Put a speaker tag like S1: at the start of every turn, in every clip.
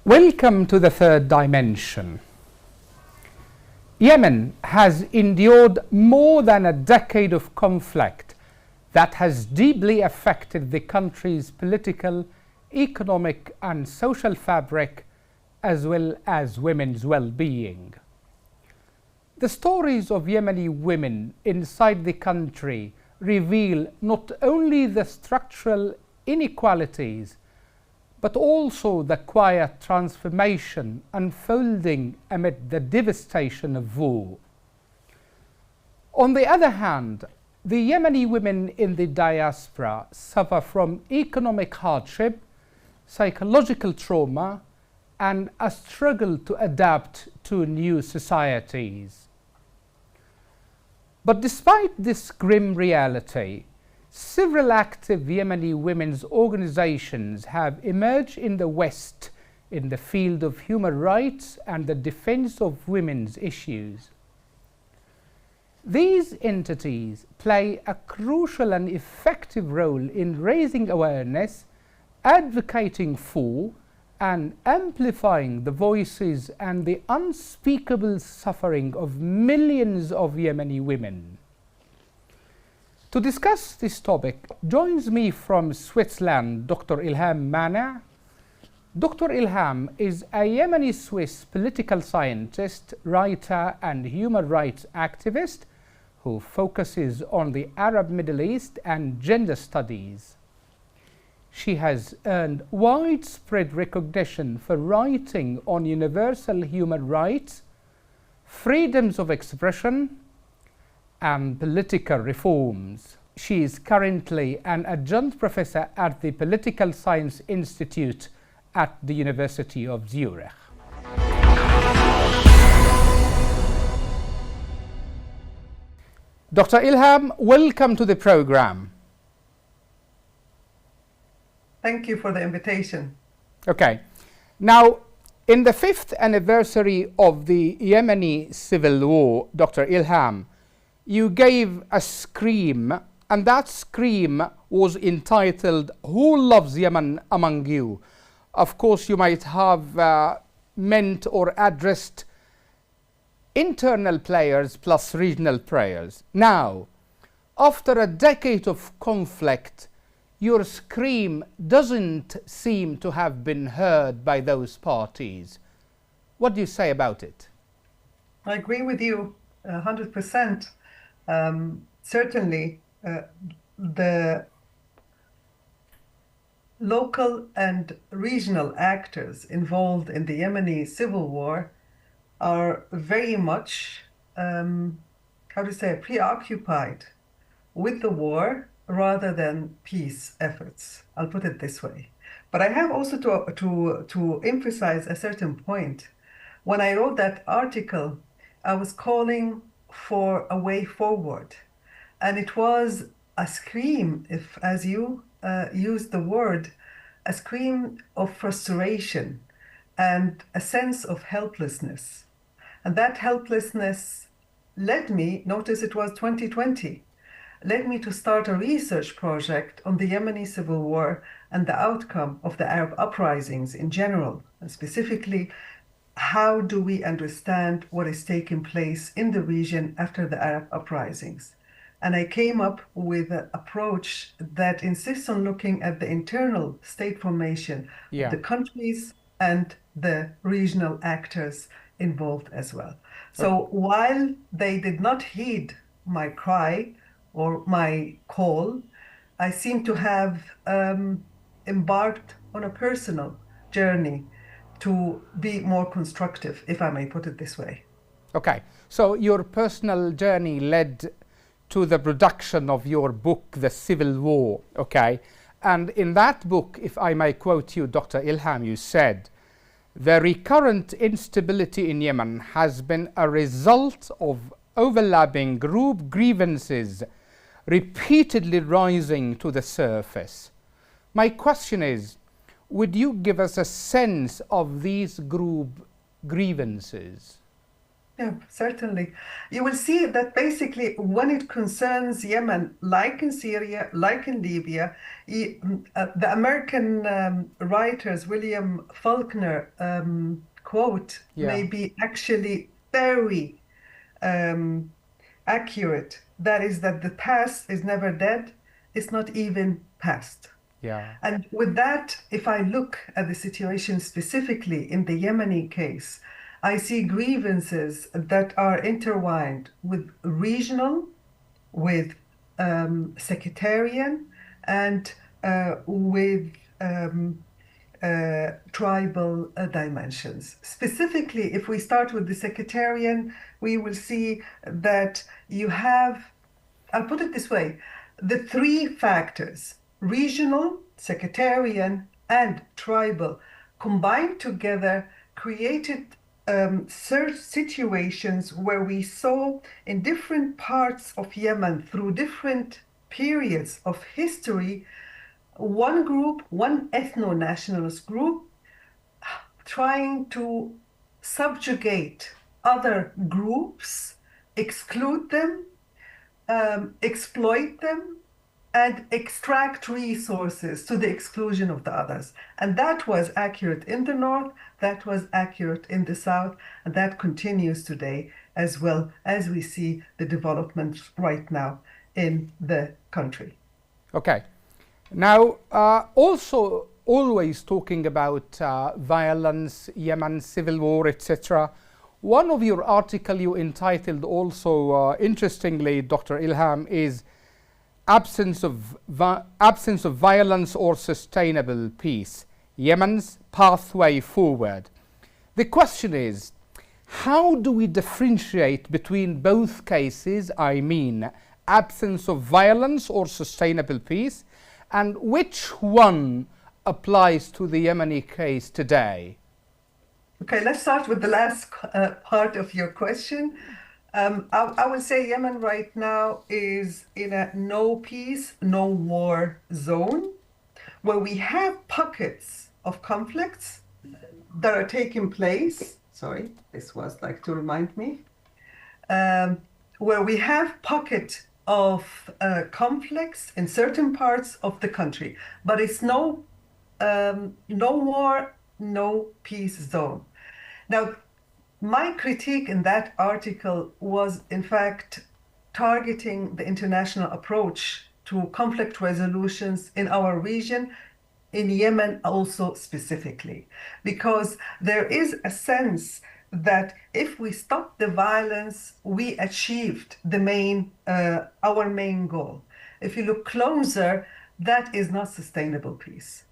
S1: Welcome to the third dimension. Yemen has endured more than a decade of conflict that has deeply affected the country's political, economic and social fabric, as well as women's well-being. The stories of Yemeni women inside the country reveal not only the structural inequalities but also the quiet transformation unfolding amid the devastation of war. On the other hand, the Yemeni women in the diaspora suffer from economic hardship, psychological trauma, and a struggle to adapt to new societies. But despite this grim reality, several active Yemeni women's organizations have emerged in the West in the field of human rights and the defense of women's issues. These entities play a crucial and effective role in raising awareness, advocating for, and amplifying the voices and the unspeakable suffering of millions of Yemeni women. To discuss this topic joins me from Switzerland Dr. Elham Manea. Dr. Elham is a Yemeni-Swiss political scientist, writer and human rights activist who focuses on the Arab Middle East and gender studies. She has earned widespread recognition for writing on universal human rights, freedoms of expression, and political reforms. She is currently an adjunct professor at the Political Science Institute at the University of Zurich. Dr. Elham, welcome to the program.
S2: Thank you for the invitation.
S1: Okay. Now, in the 5th anniversary of the Yemeni civil war, Dr. Elham, you gave a scream, and that scream was entitled, "Who Loves Yemen Among You?" Of course, you might have meant or addressed internal players plus regional players. Now, after a decade of conflict, your scream doesn't seem to have been heard by those parties. What do you say about it?
S2: I agree with you 100%. Certainly, the local and regional actors involved in the Yemeni civil war are very much, preoccupied with the war rather than peace efforts. I'll put it this way. But I have also to emphasize a certain point. When I wrote that article, I was calling for a way forward. And it was a scream, if as you used the word, a scream of frustration and a sense of helplessness. And that helplessness led me, notice it was 2020, led me to start a research project on the Yemeni civil war and the outcome of the Arab uprisings in general, and specifically how do we understand what is taking place in the region after the Arab uprisings? And I came up with an approach that insists on looking at the internal state formation of the countries and the regional actors involved as well. So while they did not heed my cry or my call, I seem to have embarked on a personal journey to be more constructive, if I may put it this way.
S1: Okay, so your personal journey led to the production of your book, The Civil War, okay? And in that book, if I may quote you, Dr. Elham, you said, "The recurrent instability in Yemen has been a result of overlapping group grievances repeatedly rising to the surface." My question is, would you give us a sense of these group grievances?
S2: Yeah, certainly. You will see that basically when it concerns Yemen, like in Syria, like in Libya, the American writers, William Faulkner quote may
S1: Yeah,
S2: be actually very um, accurate. That is that the past is never dead, it's not even past.
S1: yeah,
S2: And with that, if I look at the situation specifically in the Yemeni case, I see grievances that are intertwined with regional, with sectarian, and with tribal dimensions. Specifically, if we start with the sectarian, we will see that you have, I'll put it this way, the three factors, regional, sectarian, and tribal, combined together created situations where we saw in different parts of Yemen through different periods of history, one group, one ethno-nationalist group, trying to subjugate other groups, exclude them, exploit them, and extract resources to the exclusion of the others. And that was accurate in the north, that was accurate in the south, and that continues today as well as we see the development right now in the country.
S1: okay. Now, also always talking about violence, Yemen, civil war, etc. One of your article you entitled also interestingly, Dr. Elham, is absence of violence or sustainable peace, Yemen's pathway forward. The question is, how do we differentiate between both cases, I mean absence of violence or sustainable peace, and which one applies to the Yemeni case today?
S2: Okay, let's start with the last part of your question. I would say Yemen right now is in a no peace, no war zone where we have pockets of conflicts that are taking place. Sorry, this was like to remind me. Where we have pocket of conflicts in certain parts of the country, but it's no war, no peace zone. Now, my critique in that article was, in fact, targeting the international approach to conflict resolutions in our region, in Yemen also specifically, because there is a sense that if we stop the violence, we achieved our main goal. If you look closer, that is not sustainable peace.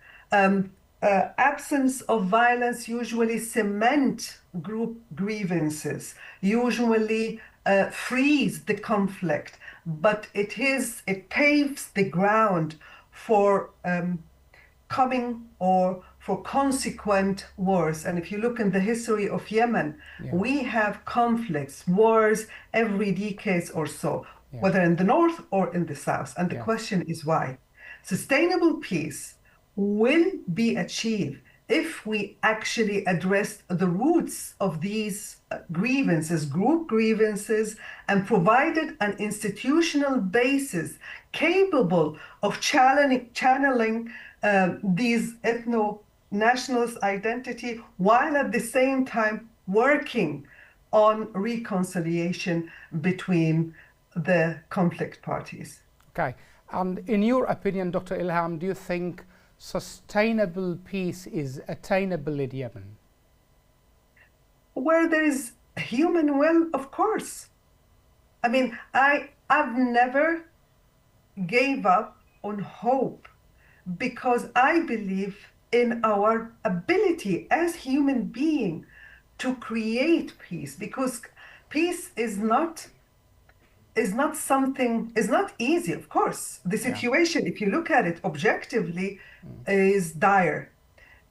S2: Absence of violence usually cement group grievances, usually frees the conflict, but it paves the ground for coming or for consequent wars. And if you look in the history of Yemen,
S1: Yeah,
S2: we have conflicts, wars every decade or so,
S1: yeah,
S2: whether in the north or in the south. And the
S1: yeah.
S2: question is why? Sustainable peace will be achieved if we actually address the roots of these grievances, group grievances, and provided an institutional basis capable of channeling these ethno-nationalist identity while at the same time working on reconciliation between the conflict parties.
S1: Okay. And in your opinion, Dr. Elham, do you think sustainable peace is attainable in Yemen?
S2: Where there is human will, of course. I mean, I've never gave up on hope because I believe in our ability as human being to create peace, because peace is not easy, of course. The
S1: Yeah.
S2: situation, if you look at it objectively, is dire.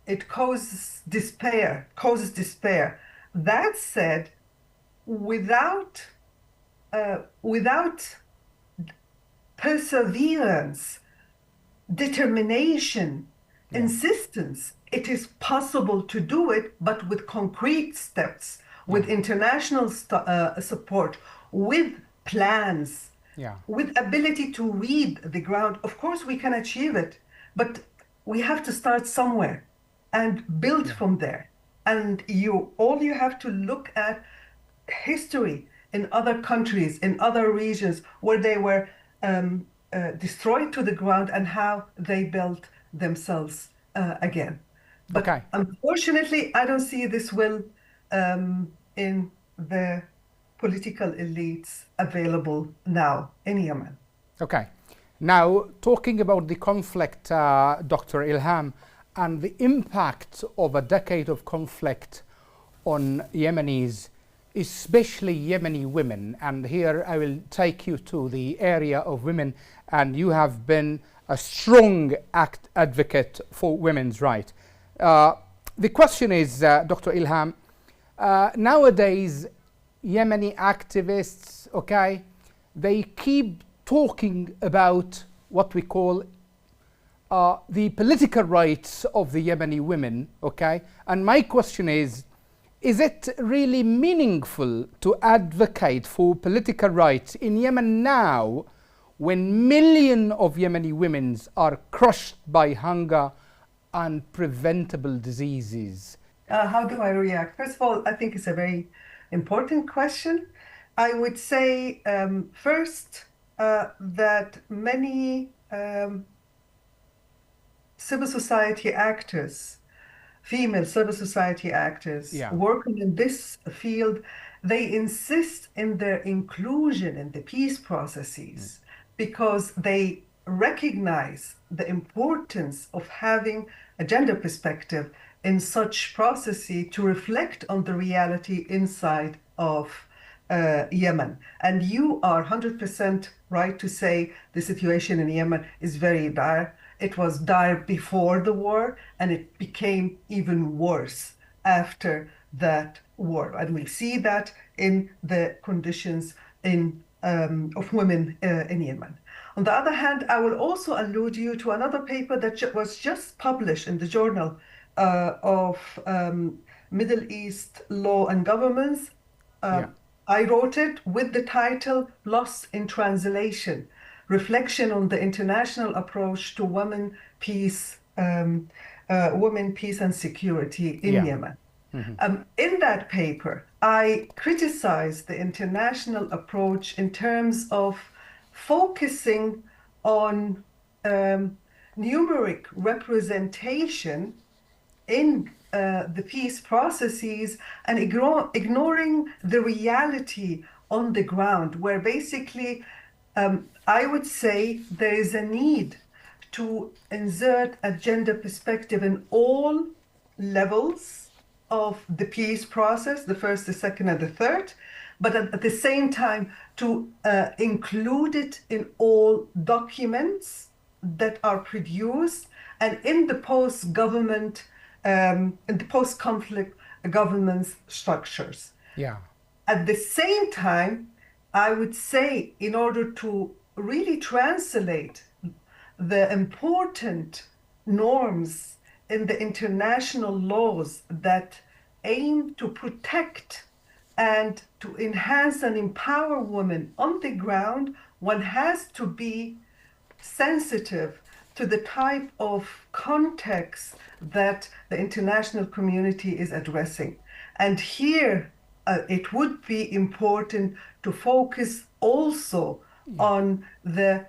S2: It causes despair. That said, without perseverance, determination,
S1: Yeah.
S2: insistence, it is possible to do it, but with concrete steps, with international support, with plans,
S1: Yeah.
S2: with ability to read the ground. Of course, we can achieve it, but we have to start somewhere and build
S1: Yeah.
S2: from there. And all you have to look at history in other countries, in other regions where they were destroyed to the ground and how they built themselves again. But
S1: Okay.
S2: unfortunately, I don't see this will in the political elites available now in Yemen.
S1: Okay. Now, talking about the conflict, Dr. Ilham, and the impact of a decade of conflict on Yemenis, especially Yemeni women. And here I will take you to the area of women, and you have been a strong advocate for women's rights. The question is, Dr. Ilham, nowadays, Yemeni activists, okay, they keep talking about what we call the political rights of the Yemeni women, okay? And my question is it really meaningful to advocate for political rights in Yemen now when millions of Yemeni women are crushed by hunger and preventable diseases?
S2: How do I react? First of all, I think it's a very important question. I would say first that many civil society actors, female civil society actors working in this field, they insist in their inclusion in the peace processes because they recognize the importance of having a gender perspective in such processes to reflect on the reality inside of Yemen. And you are 100% right to say the situation in Yemen is very dire. It was dire before the war, and it became even worse after that war. And we see that in the conditions of women in Yemen. On the other hand, I will also allude you to another paper that was just published in the Journal of Middle East Law and Governments. I wrote it with the title Lost in Translation: Reflection on the International Approach to Women, Peace and Security in Yemen. In that paper, I criticized the international approach in terms of focusing on numeric representation in the peace processes and ignoring the reality on the ground, where basically I would say there is a need to insert a gender perspective in all levels of the peace process, the first, the second, and the third, but at the same time to include it in all documents that are produced and in the post-government, in the post-conflict governance structures. At the same time, I would say, in order to really translate the important norms in the international laws that aim to protect and to enhance and empower women on the ground, one has to be sensitive to the type of context that the international community is addressing. And here, it would be important to focus also on the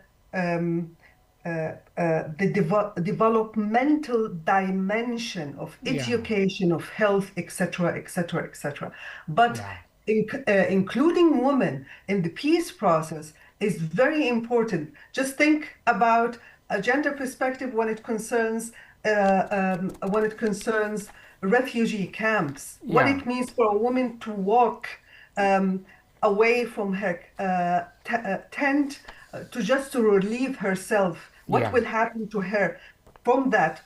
S2: developmental dimension of education, of health, etc., etc., etc. But including women in the peace process is very important. Just think about a gender perspective when it concerns refugee camps. What it means for a woman to walk away from her tent to relieve herself. What will happen to her from that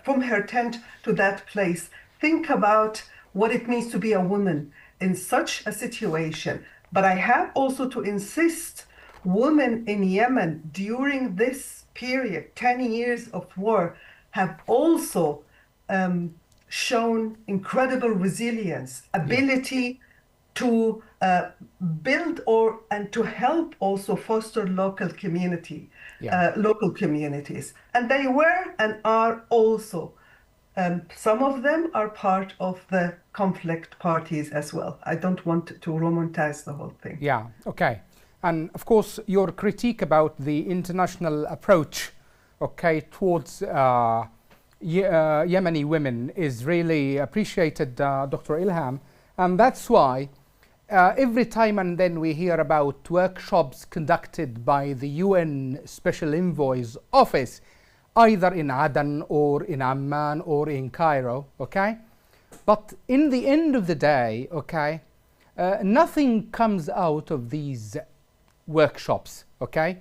S2: from her tent to that place? Think about what it means to be a woman in such a situation. But I have also to insist, women in Yemen during this period, 10 years of war, have also shown incredible resilience,
S1: Yeah.
S2: ability to build and to help also foster
S1: Yeah.
S2: local communities. And they were and are also, some of them are part of the conflict parties as well. I don't want to romanticize the whole thing.
S1: Yeah. Okay. And of course, your critique about the international approach, okay, towards Yemeni women is really appreciated, Dr. Ilham, and that's why every time and then we hear about workshops conducted by the UN Special Envoy's office, either in Aden or in Amman or in Cairo, okay? But in the end of the day, okay, nothing comes out of these workshops, okay?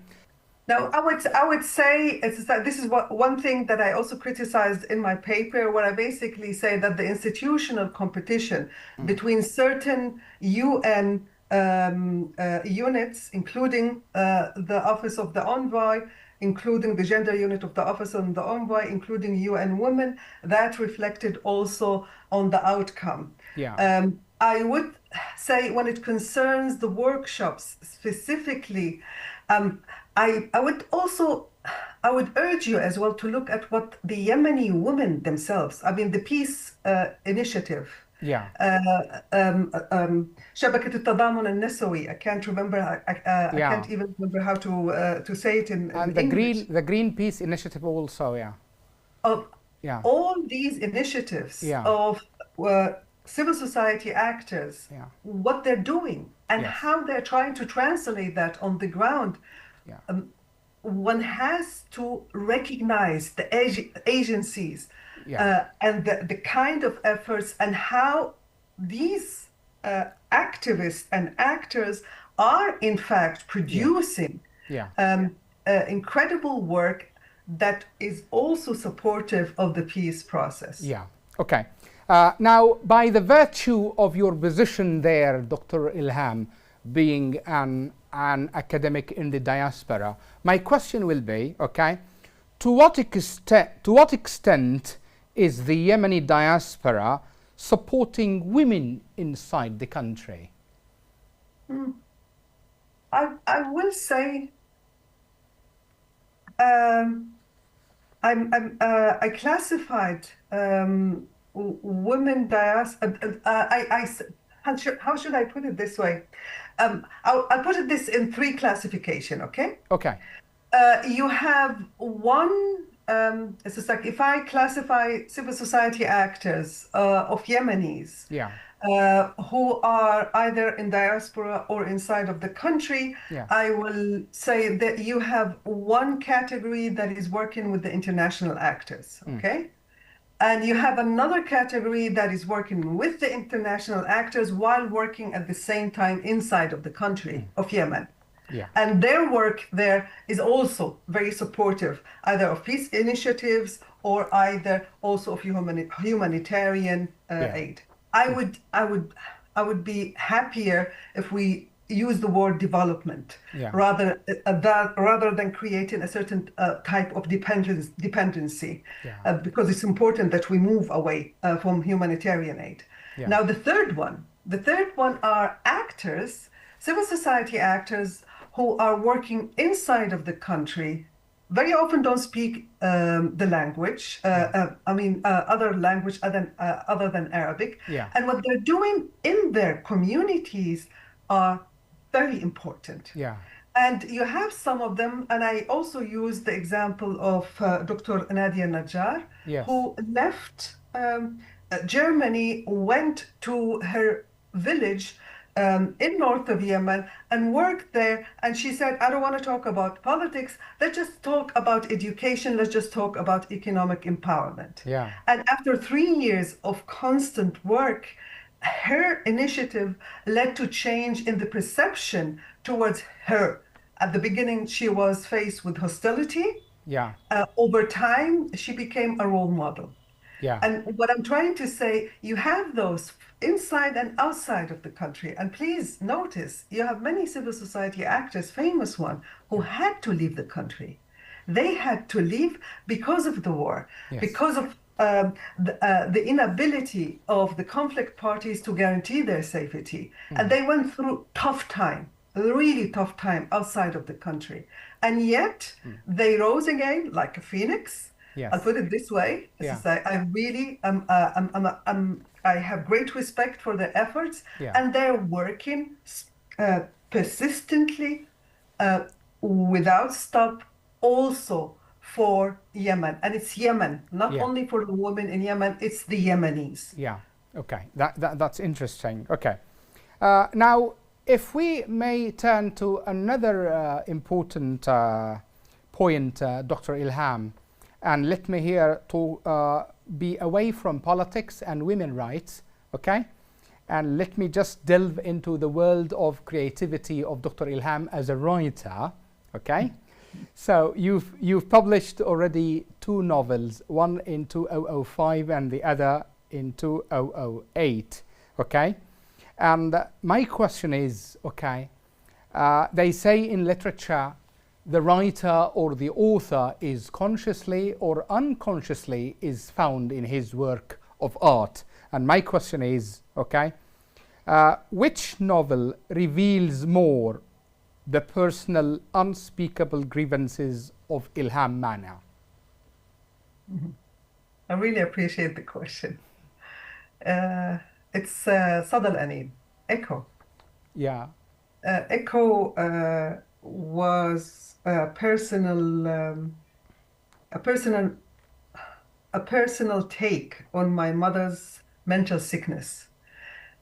S2: Now, I would say this is one thing that I also criticized in my paper, where I basically say that the institutional competition between certain UN units, including the Office of the Envoy, including the gender unit of the Office of the Envoy, including UN Women, that reflected also on the outcome.
S1: Yeah.
S2: I would say when it concerns the workshops specifically, um, I would urge you as well to look at what the Yemeni women themselves, I mean, the peace initiative,
S1: Yeah.
S2: شبكة التضامن النسوي. I can't remember. I
S1: Yeah.
S2: can't even remember how to say it in
S1: And
S2: English.
S1: the Green Peace Initiative also, yeah.
S2: Of
S1: Yeah.
S2: all these initiatives
S1: Yeah.
S2: of civil society actors,
S1: Yeah.
S2: what they're doing and
S1: Yes.
S2: how they're trying to translate that on the ground.
S1: Yeah.
S2: One has to recognize the agencies
S1: Yeah.
S2: and the kind of efforts and how these activists and actors are in fact producing
S1: Yeah.
S2: incredible work that is also supportive of the peace process.
S1: Yeah. Okay. Now, by the virtue of your position there, Dr. Ilham, being an academic in the diaspora, my question will be, okay, to what extent is the Yemeni diaspora supporting women inside the country?
S2: I will say I classified women diaspora. How should I put it this way? I'll put it this in three classification. Okay.
S1: Okay.
S2: You have one. It's just like if I classify civil society actors of Yemenis.
S1: Yeah.
S2: Who are either in diaspora or inside of the country,
S1: Yeah.
S2: I will say that you have one category that is working with the international actors, okay? And you have another category that is working with the international actors while working at the same time inside of the country of Yemen.
S1: Yeah.
S2: And their work there is also very supportive, either of peace initiatives or either also of humanitarian aid. I would be happier if we use the word development rather than creating a certain type of dependency, because it's important that we move away from humanitarian aid.
S1: Yeah.
S2: Now the third one are actors, civil society actors who are working inside of the country, very often don't speak the language, other language other than Arabic.
S1: Yeah.
S2: And what they're doing in their communities are very important.
S1: Yeah.
S2: And you have some of them, and I also use the example of Dr. Nadia Najjar,
S1: Yes.
S2: who left Germany, went to her village in north of Yemen and worked there. And she said, I don't want to talk about politics. Let's just talk about education. Let's just talk about economic empowerment.
S1: Yeah.
S2: And after 3 years of constant work, her initiative led to change in the perception towards her. At the beginning, she was faced with hostility.
S1: Yeah.
S2: Over time, she became a role model.
S1: Yeah.
S2: And what I'm trying to say, you have those inside and outside of the country. And please notice, you have many civil society actors, famous one, who had to leave the country. They had to leave because of the war,
S1: Yes.
S2: because of the inability of the conflict parties to guarantee their safety. And they went through tough time, a really tough time outside of the country. And yet they rose again like a phoenix.
S1: Yes.
S2: I'll put it this way.
S1: Yeah.
S2: I really I have great respect for their efforts,
S1: Yeah.
S2: and they're working persistently without stop also for Yemen. And it's Yemen, not
S1: Yeah.
S2: only for the women in Yemen, it's the Yemenis.
S1: Yeah. Okay. That's interesting. Okay. Now, if we may turn to another important point, Dr. Elham, and let me here to be away from politics and women rights, okay? And let me just delve into the world of creativity of Dr. Elham as a writer, okay? So you've published already 2 novels, one in 2005 and the other in 2008, okay? And my question is, okay, they say in literature, the writer or the author is consciously or unconsciously is found in his work of art. And my question is, okay, which novel reveals more the personal unspeakable grievances of Elham Manea?
S2: I really appreciate the question. It's Sada al-Anin, Echo.
S1: Yeah.
S2: Echo was a personal take on my mother's mental sickness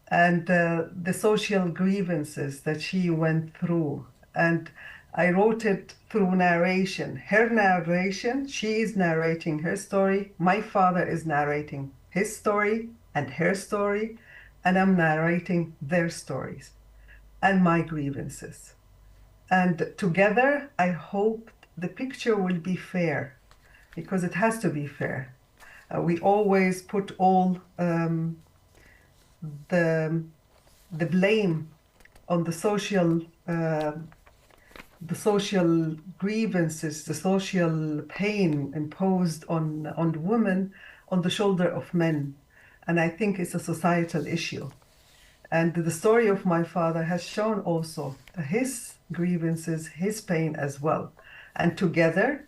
S2: and the social grievances that she went through. And I wrote it through narration. Her narration, she is narrating her story. My father is narrating his story and her story, and I'm narrating their stories and my grievances. And together, I hope the picture will be fair, because it has to be fair. We always put all the blame on the social grievances, the social pain imposed on women, on the shoulder of men. And I think it's a societal issue. And the story of my father has shown also his grievances, his pain as well. And together,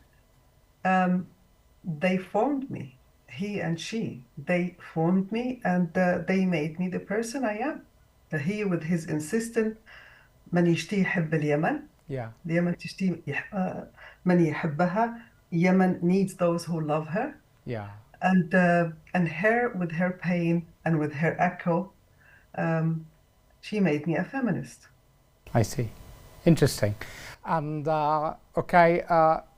S2: they formed me, he and she. They formed me, and they made me the person I am. He with his insistent من يشتي يحب اليمن.
S1: Yeah.
S2: اليمن تشتي من يحبها. Yemen needs those who love her.
S1: Yeah.
S2: And her with her pain and with her echo, she made me a feminist.
S1: I see. Interesting. And okay,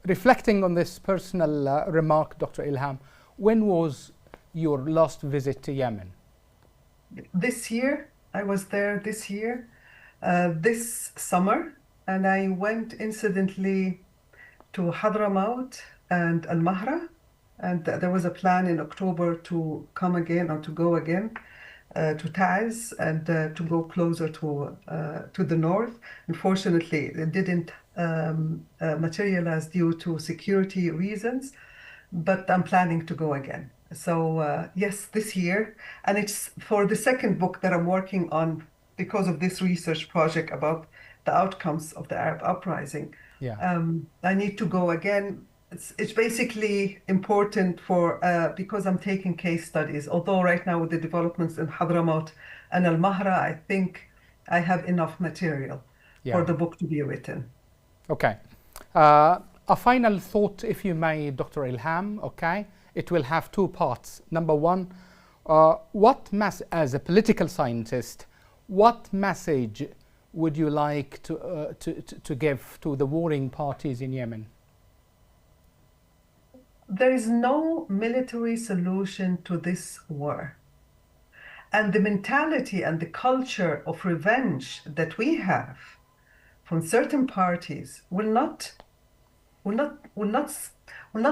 S1: reflecting on this personal remark, Dr. Elham, when was your last visit to Yemen?
S2: This year, I was there this year, this summer, and I went incidentally to Hadramaut and Al-Mahra, and there was a plan in October to come again or to go again to Taiz and to go closer to the north. Unfortunately, it didn't materialize due to security reasons, but I'm planning to go again. So yes, this year, and it's for the second book that I'm working on because of this research project about the outcomes of the Arab uprising.
S1: Yeah.
S2: I need to go again. It's basically important for because I'm taking case studies. Although right now with the developments in Hadramaut and Al-Mahra, I think I have enough material for the book to be written.
S1: Okay. A final thought, if you may, Dr. Elham, okay? It will have 2 parts. Number 1, as a political scientist, what message would you like to give to the warring parties in Yemen?
S2: There is no military solution to this war. And the mentality and the culture of revenge that we have from certain parties will not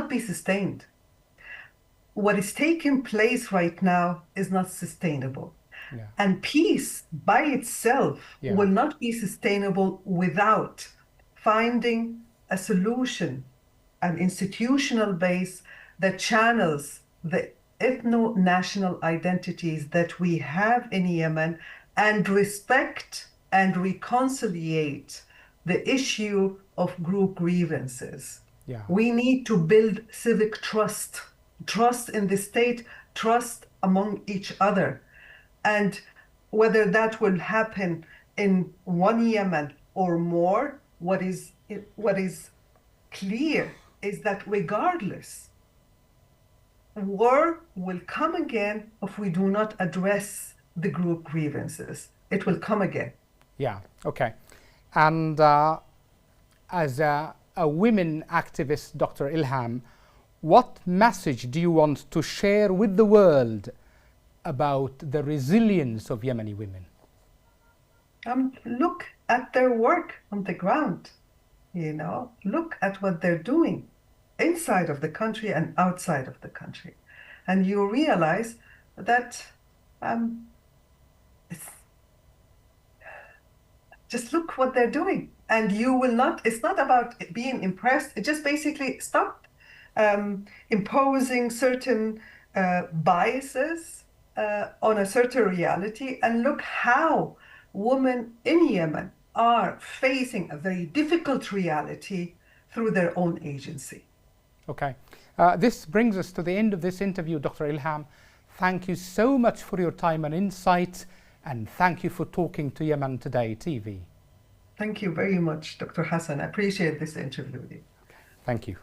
S2: be sustained. What is taking place right now is not sustainable.
S1: Yeah.
S2: And peace by itself will not be sustainable without finding a solution, an institutional base that channels the ethno-national identities that we have in Yemen and respect and reconciliate the issue of group grievances.
S1: Yeah.
S2: We need to build civic trust, trust in the state, trust among each other. And whether that will happen in one Yemen or more, what is clear is that regardless, war will come again if we do not address the group grievances. It will come again.
S1: Yeah, okay. And as a women activist, Dr. Elham, what message do you want to share with the world about the resilience of Yemeni women?
S2: Look at their work on the ground. Look at what they're doing inside of the country and outside of the country. And you realize that just look what they're doing. And you will not, it's not about being impressed. It just basically stop imposing certain biases on a certain reality and look how women in Yemen are facing a very difficult reality through their own agency.
S1: Okay. This brings us to the end of this interview, Dr. Elham. Thank you so much for your time and insight, and thank you for talking to Yemen Today TV.
S2: Thank you very much, Dr. Hassan. I appreciate this interview with you.
S1: Okay. Thank you.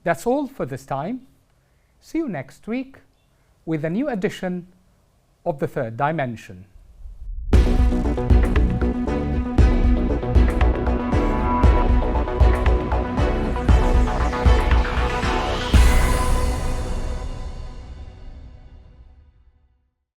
S1: That's all for this time. See you next week with a new edition of The Third Dimension.